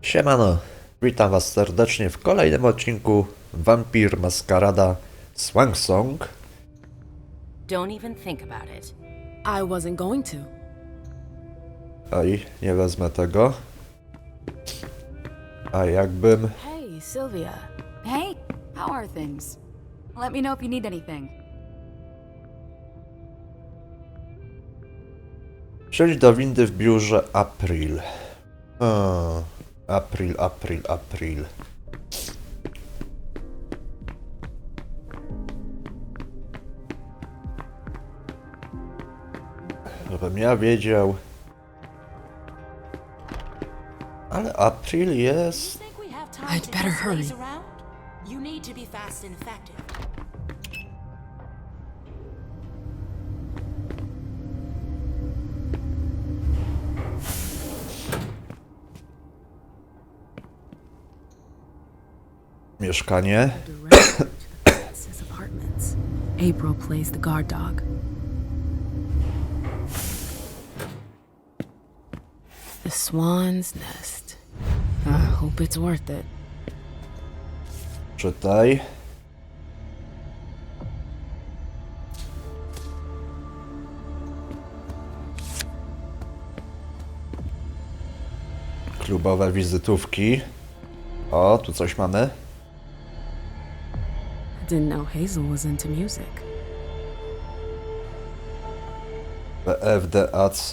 Siemano, witam was serdecznie w kolejnym odcinku Wampir, Maskarada, Swansong. Don't even think about it. I wasn't going to. Oj, nie wezmę tego. A jakbym... Hey, Sylvia. Hey, how are things? Let me know if you need anything. Wsiąść do windy w biurze April. April. Żebym ja wiedział. Ale April jest... Think we have time I'd to better just hurry. laze around? You need to be fast and effective. Mieszkanie. Directly to the princess apartments. April plays the guard dog. The swan's nest. I hope it's worth it. Czytaj. Klubowe wizytówki. O, tu coś mamy. I didn't know Hazel was into music. PFDAC.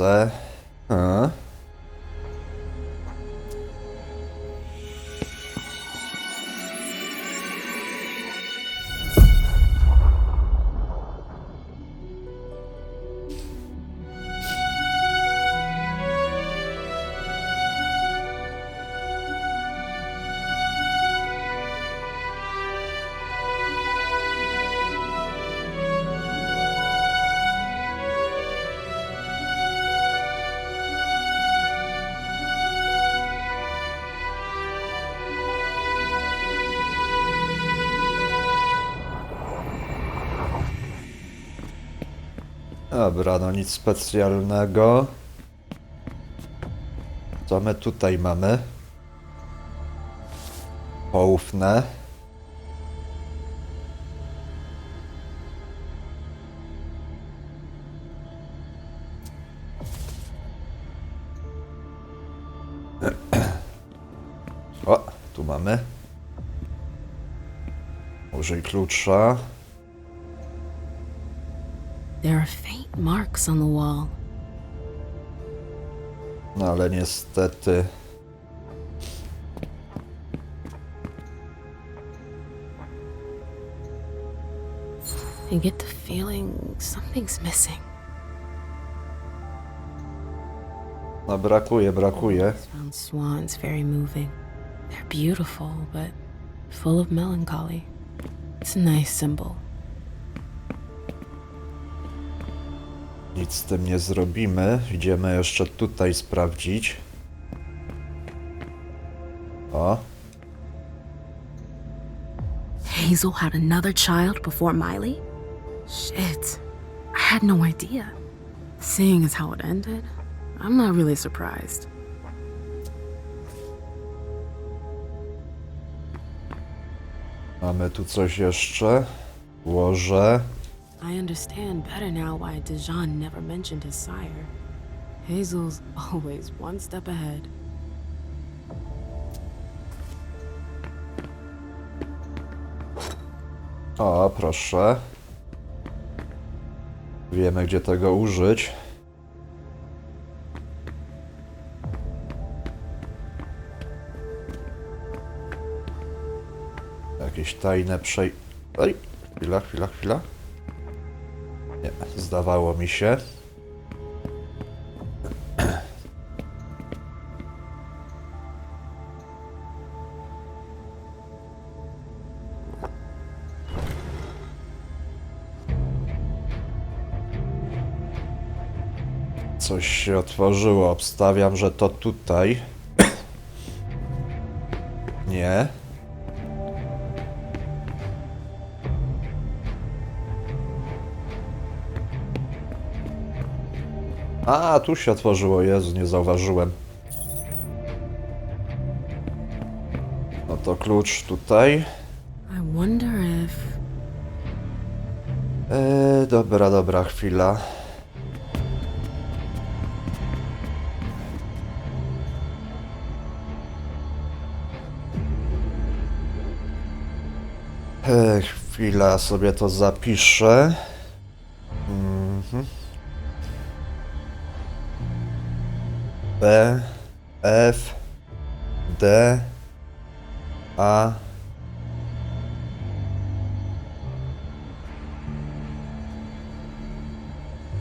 Dobra, no nic specjalnego. Co my tutaj mamy? Poufne. O, tu mamy. Użyj klucza. There are faint marks on the wall. No ale niestety... I get the feeling something's missing. No brakuje. Found swans very moving. They're beautiful, but full of melancholy. It's a nice symbol. Nic z tym nie zrobimy. Idziemy jeszcze tutaj sprawdzić. O. Hazel had another child before Miley? Shit. I had no idea. Seeing as how it ended, I'm not really surprised. Mamy tu coś jeszcze. Łoże. I understand better now why Dijon never mentioned his sire. Hazel's always one step ahead. O, proszę. Wiemy, gdzie tego użyć. Jakieś tajne Oj, chwila. Nie, zdawało mi się. Coś się otworzyło. Obstawiam, że to tutaj. Nie. A, tu się otworzyło, Jezu, nie zauważyłem. klucz tutaj. I wonder if... Dobra, chwila. Chwila, sobie to zapiszę. B, F, D, A.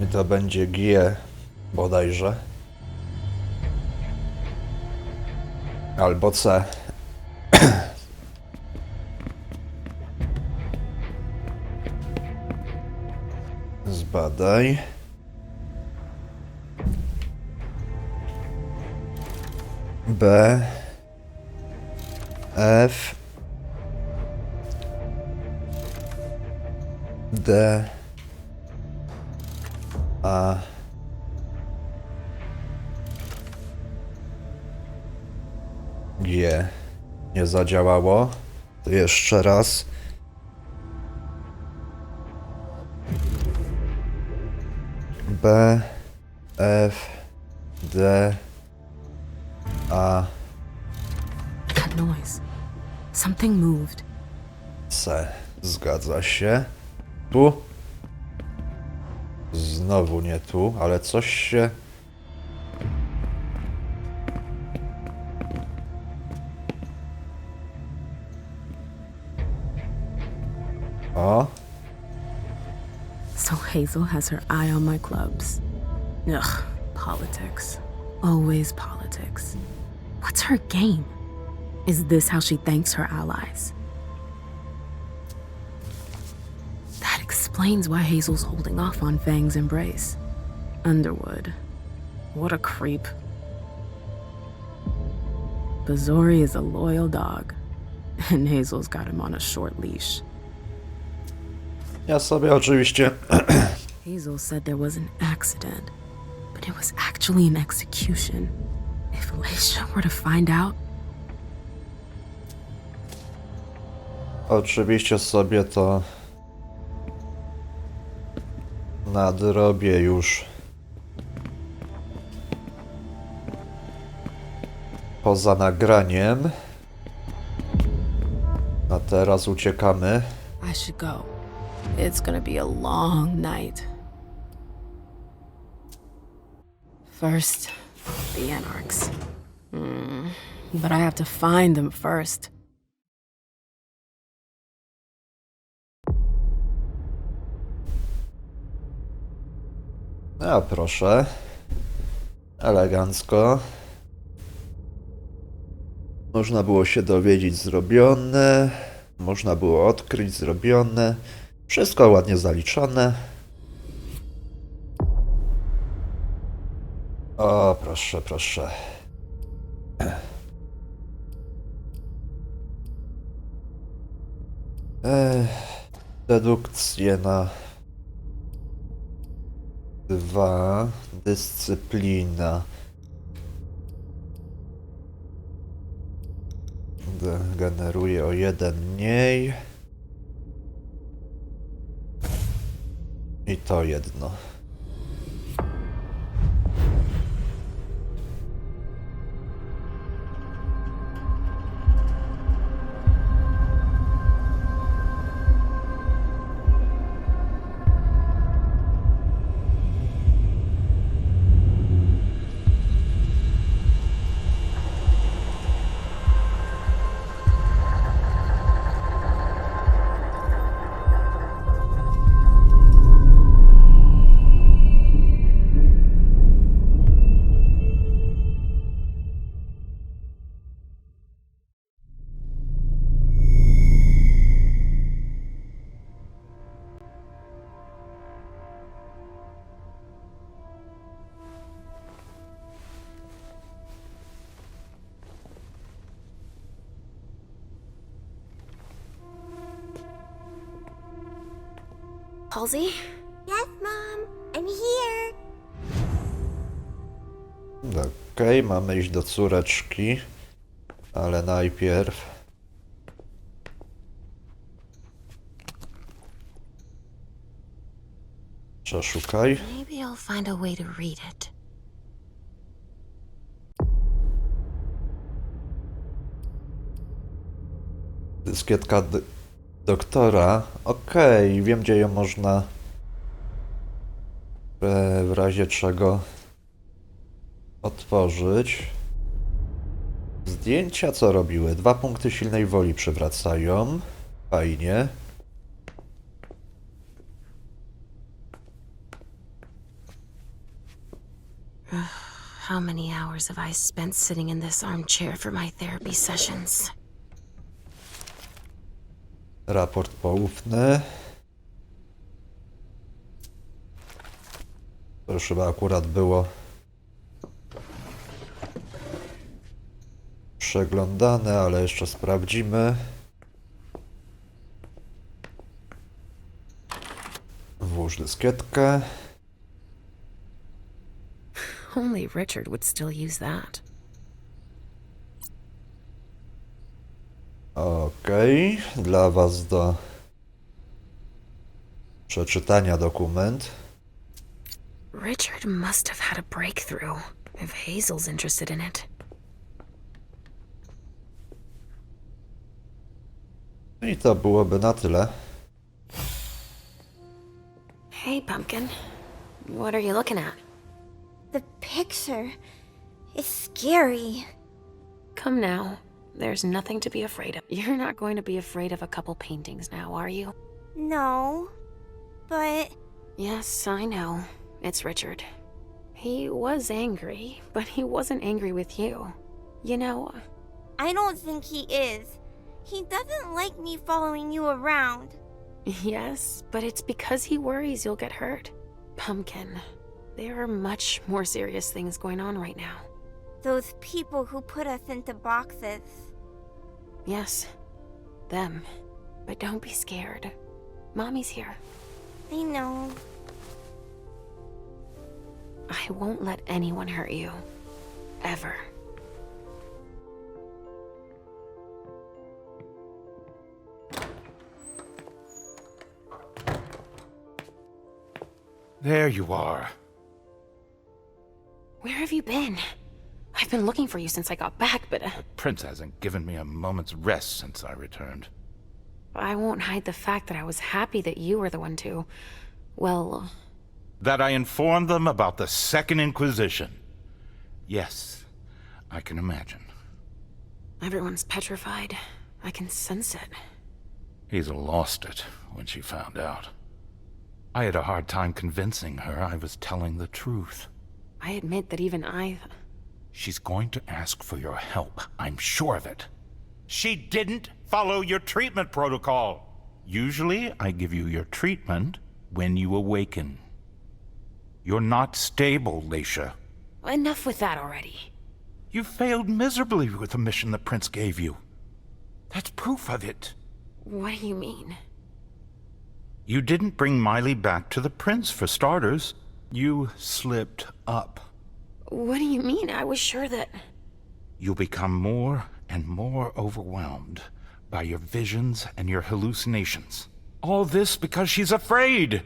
I to będzie G bodajże. Albo C. Zbadaj. B, F, D, A, G. Nie zadziałało. To jeszcze raz. B, F, D, A, That noise. Something moved. C. Zgadza się. Tu? Znowu nie tu, ale coś się... O! So Hazel has her eye on my clubs. Ugh, politics. Always politics. What's her game? Is this how she thanks her allies? That explains why Hazel's holding off on Fang's embrace. Underwood. What a creep. Bazori is a loyal dog, and Hazel's got him on a short leash. Ja sobie oczywiście... Hazel said there was an accident, but it was actually an execution. If Leisha were to find out... Oczywiście sobie to... nadrobię już. Poza nagraniem. A teraz uciekamy. I should go. It's gonna be a long night. First, the Anarchs. But I have to find them first. A proszę. Elegancko. Można było się dowiedzieć zrobione. Można było odkryć zrobione. Wszystko ładnie zaliczone. O, proszę, proszę. Dedukcje na 2. Dyscyplina. Generuje o 1 mniej. I to jedno. Halsey? Yes, Mom. I'm here. Okej, mamy iść do córeczki. Ale najpierw... Przeszukaj. Maybe I'll find a way to read it. Dyskietka doktora. Okej, wiem gdzie ją można w razie czego otworzyć. Zdjęcia co robiły? 2 punkty silnej woli przywracają. Fajnie. How many hours have I spent sitting in this armchair for my therapy sessions? Raport poufny. To już chyba akurat było przeglądane, ale jeszcze sprawdzimy. Włóż dyskietkę. Only Richard would still use that. Okej, dla was do przeczytania dokument. Richard must have had a breakthrough, if Hazel's interested in it. I to byłoby na tyle. Hey, Pumpkin. What are you looking at? The picture is scary. Come now. There's nothing to be afraid of. You're not going to be afraid of a couple paintings now, are you? No, but Yes, I know. It's Richard. He was angry, but he wasn't angry with you. You know, I don't think he is. He doesn't like me following you around. yes, but it's because he worries you'll get hurt. Pumpkin, there are much more serious things going on right now. Those people who put us into boxes. Yes, them. But don't be scared. Mommy's here. I know. I won't let anyone hurt you. Ever. There you are. Where have you been? I've been looking for you since I got back, but Prince hasn't given me a moment's rest since I returned. I won't hide the fact that I was happy that you were the one to, well... That I informed them about the Second Inquisition. Yes, I can imagine. Everyone's petrified. I can sense it. Hazel lost it when she found out. I had a hard time convincing her I was telling the truth. I admit that even She's going to ask for your help, I'm sure of it. She didn't follow your treatment protocol. Usually, I give you your treatment when you awaken. You're not stable, Leisha. Enough with that already. You failed miserably with the mission the Prince gave you. That's proof of it. What do you mean? You didn't bring Miley back to the Prince, for starters. You slipped up. What do you mean? I was sure that... You'll become more and more overwhelmed by your visions and your hallucinations. All this because she's afraid.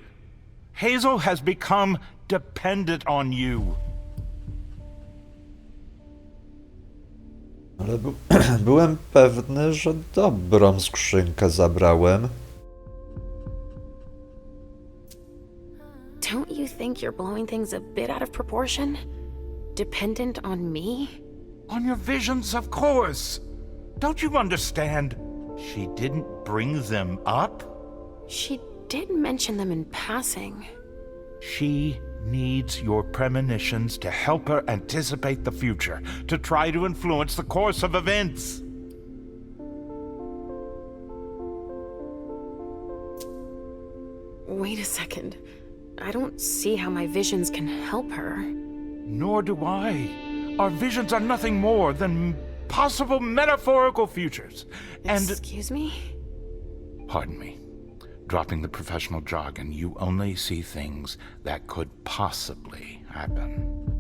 Hazel has become dependent on you. Ale byłem pewny, że dobrą skrzynkę zabrałem. Don't you think you're blowing things a bit out of proportion? Dependent on me? On your visions, of course. Don't you understand? She didn't bring them up. She did mention them in passing. She needs your premonitions to help her anticipate the future, to try to influence the course of events. Wait a second. I don't see how my visions can help her. Nor do I. Our visions are nothing more than possible metaphorical futures. And... Excuse me? Pardon me. Dropping the professional jargon, you only see things that could possibly happen.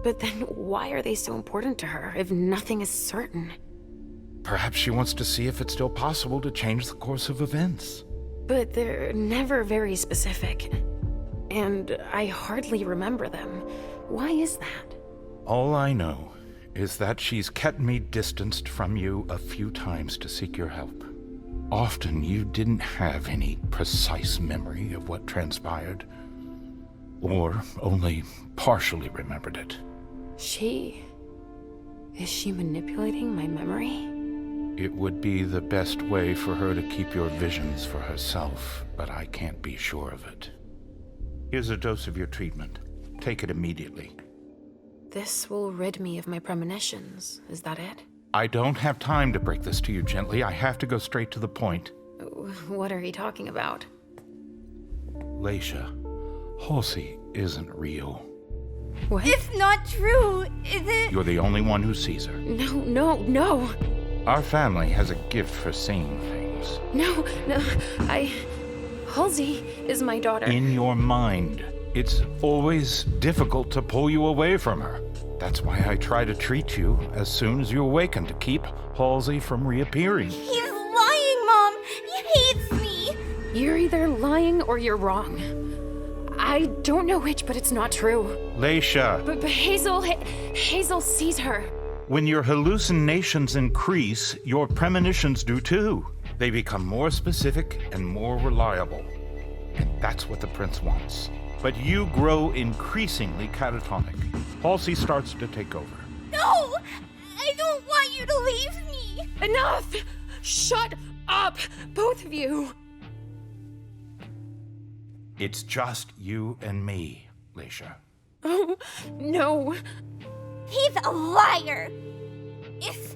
But then why are they so important to her if nothing is certain? Perhaps she wants to see if it's still possible to change the course of events. But they're never very specific. and I hardly remember them. Why is that? All I know is that she's kept me distanced from you a few times to seek your help. Often you didn't have any precise memory of what transpired, or only partially remembered it. Is she manipulating my memory? It would be the best way for her to keep your visions for herself, but I can't be sure of it. Here's a dose of your treatment. Take it immediately. This will rid me of my premonitions, is that it? I don't have time to break this to you gently. I have to go straight to the point. What are you talking about? Leisha, Halsey isn't real. What? It's not true, is it? You're the only one who sees her. No. Our family has a gift for seeing things. No. Halsey is my daughter. In your mind. It's always difficult to pull you away from her. That's why I try to treat you as soon as you awaken to keep Halsey from reappearing. He's lying, Mom! He hates me! You're either lying or you're wrong. I don't know which, but it's not true. Leisha, But Hazel sees her. when your hallucinations increase, your premonitions do too. They become more specific and more reliable. And that's what the prince wants. But you grow increasingly catatonic. Halsey starts to take over. No! I don't want you to leave me! Enough! Shut up, both of you! It's just you and me, Leisha. Oh, no. He's a liar! It's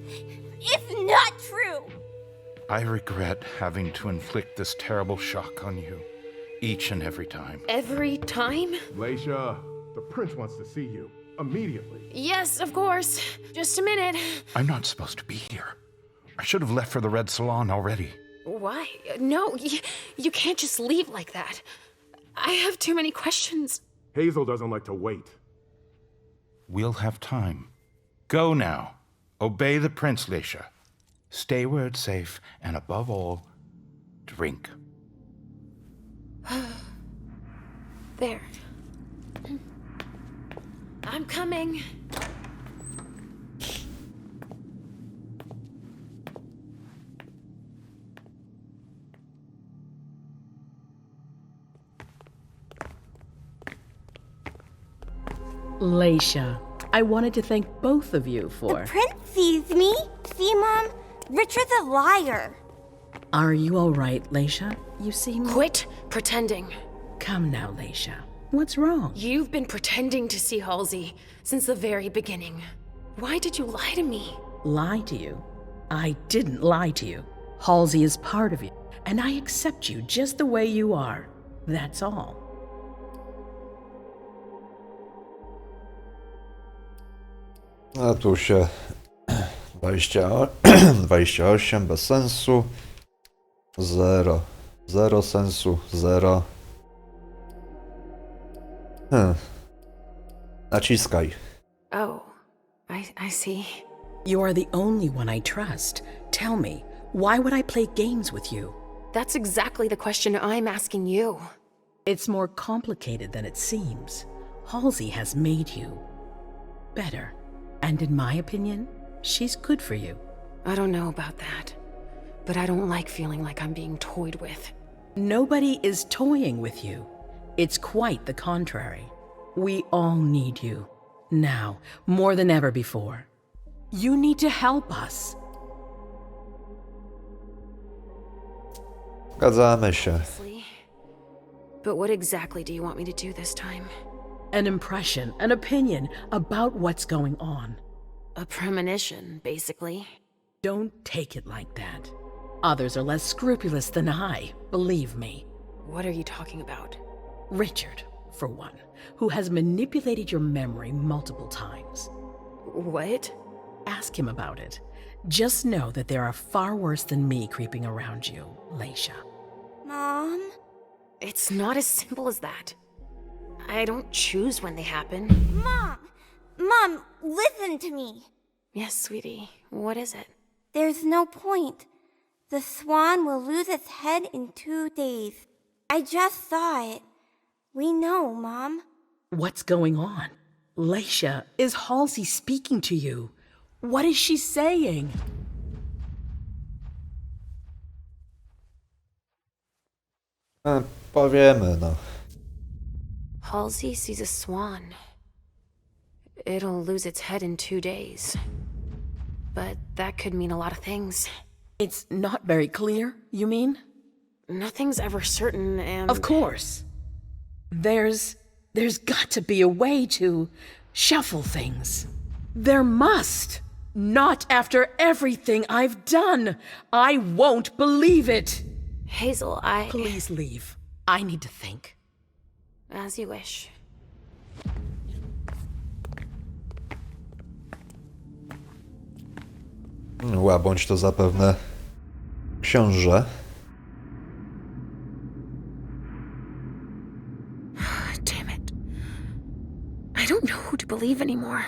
not true! I regret having to inflict this terrible shock on you, each and every time. Every time? Leisha, the prince wants to see you. Immediately. Yes, of course. Just a minute. I'm not supposed to be here. I should have left for the Red Salon already. Why? No, you can't just leave like that. I have too many questions. Hazel doesn't like to wait. We'll have time. Go now. Obey the prince, Leisha. Stay where it's safe, and above all, drink. There. I'm coming. Leisha, I wanted to thank both of you The for... prince sees me! See, Mom? Richard's a liar! Are you all right, Leisha? You seem... Quit pretending. Come now, Leisha. What's wrong? You've been pretending to see Halsey since the very beginning. Why did you lie to me? Lie to you? I didn't lie to you. Halsey is part of you, and I accept you just the way you are. That's all. A tu się 28 bez sensu. 0. 0 sensu. 0. Naciskaj. Oh, I see. You are the only one I trust. Tell me, why would I play games with you? That's exactly the question I'm asking you. It's more complicated than it seems. Halsey has made you better. And in my opinion, she's good for you. I don't know about that, but I don't like feeling like I'm being toyed with. Nobody is toying with you. It's quite the contrary. We all need you. Now, more than ever before. You need to help us. Zgadzamy się. Honestly. But what exactly do you want me to do this time? An impression, an opinion about what's going on. A premonition, basically. Don't take it like that. Others are less scrupulous than I, believe me. What are you talking about? Richard, for one, who has manipulated your memory multiple times. What? Ask him about it. Just know that there are far worse than me creeping around you, Leisha. Mom? It's not as simple as that. I don't choose when they happen. Mom! Mom, listen to me! Yes, sweetie. What is it? There's no point. The swan will lose its head in 2 days. I just saw it. We know, Mom. What's going on? Leisha, is Halsey speaking to you? What is she saying? Powiemy, no. Halsey sees a swan. It'll lose its head in 2 days. But that could mean a lot of things. It's not very clear, you mean? Nothing's ever certain, and... Of course. There's got to be a way to shuffle things. There must. Not after everything I've done. I won't believe it. Hazel, Please leave. I need to think. As you wish. Łabądź to zapewne książę. Damn it. I don't know who to believe anymore.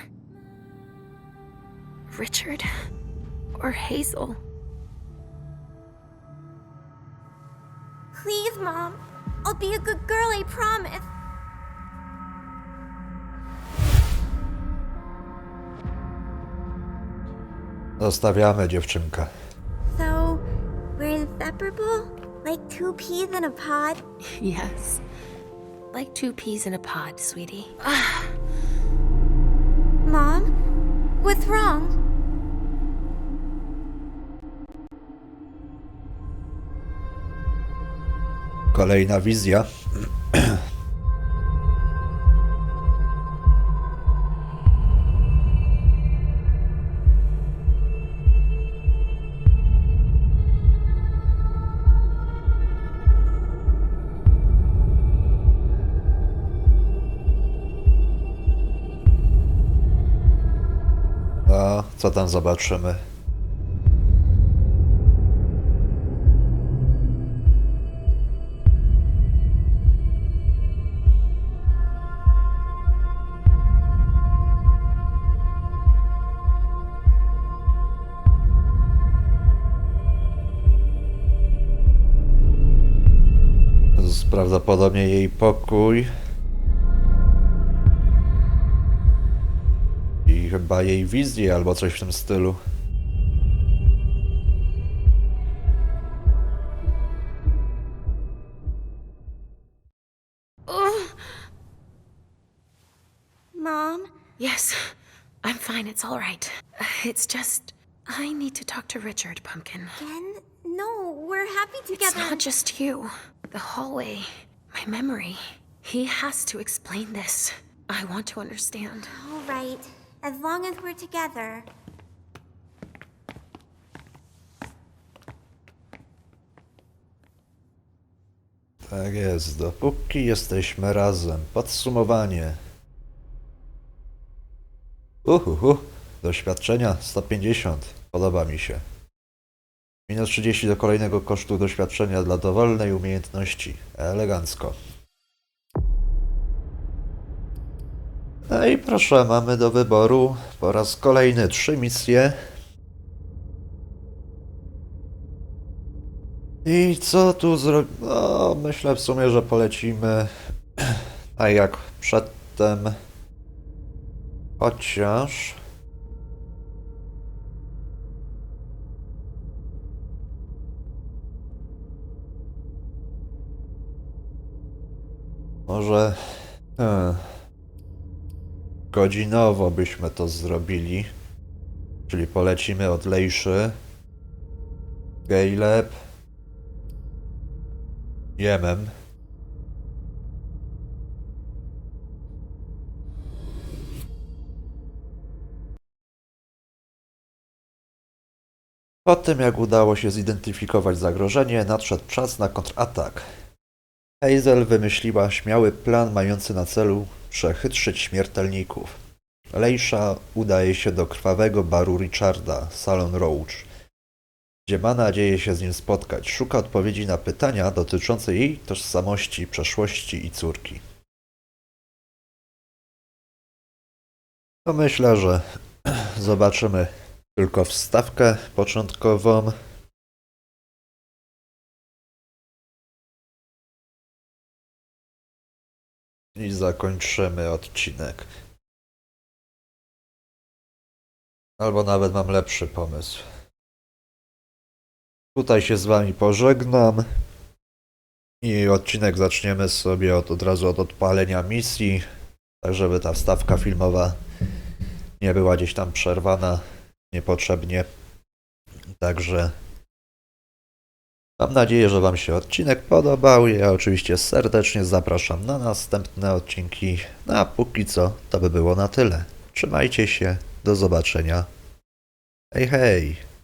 Richard or Hazel. Please, Mom. I'll be a good girl, I promise. Zostawiamy dziewczynkę. So, we're inseparable? Like 2 peas in a pod? Yes. Like 2 peas in a pod, sweetie. Mom? What's wrong? Kolejna wizja. A co tam zobaczymy? Prawdopodobnie jej pokój i chyba jej wizje albo coś w tym stylu. Mom? Yes, I'm fine. It's all right. It's just, I need to talk to Richard, Pumpkin. Again? No, we're happy together. It's not just you. The hallway, my memory. He has to explain this. I want to understand. All right, as long as we're together. Tak jest, dopóki jesteśmy razem. Podsumowanie. Doświadczenia 150. Podoba mi się. Minus 30 do kolejnego kosztu doświadczenia dla dowolnej umiejętności. Elegancko. No i proszę, mamy do wyboru po raz kolejny 3 misje. I co tu zrobić? No, myślę w sumie, że polecimy tak jak przedtem. Chociaż... Może... godzinowo byśmy to zrobili. Czyli polecimy od Lejszy, Caleb, Jemem. Po tym, jak udało się zidentyfikować zagrożenie, nadszedł czas na kontratak. Hazel wymyśliła śmiały plan mający na celu przechytrzyć śmiertelników. Leisha udaje się do krwawego baru Richarda, Salon Roach, gdzie ma nadzieję się z nim spotkać. Szuka odpowiedzi na pytania dotyczące jej tożsamości, przeszłości i córki. To myślę, że zobaczymy tylko wstawkę początkową. I zakończymy odcinek. Albo nawet mam lepszy pomysł. Tutaj się z wami pożegnam. I odcinek zaczniemy sobie od razu od odpalenia misji. Tak żeby ta wstawka filmowa nie była gdzieś tam przerwana niepotrzebnie. Także mam nadzieję, że wam się odcinek podobał. Ja oczywiście serdecznie zapraszam na następne odcinki. No a póki co to by było na tyle. Trzymajcie się. Do zobaczenia. Hej, hej.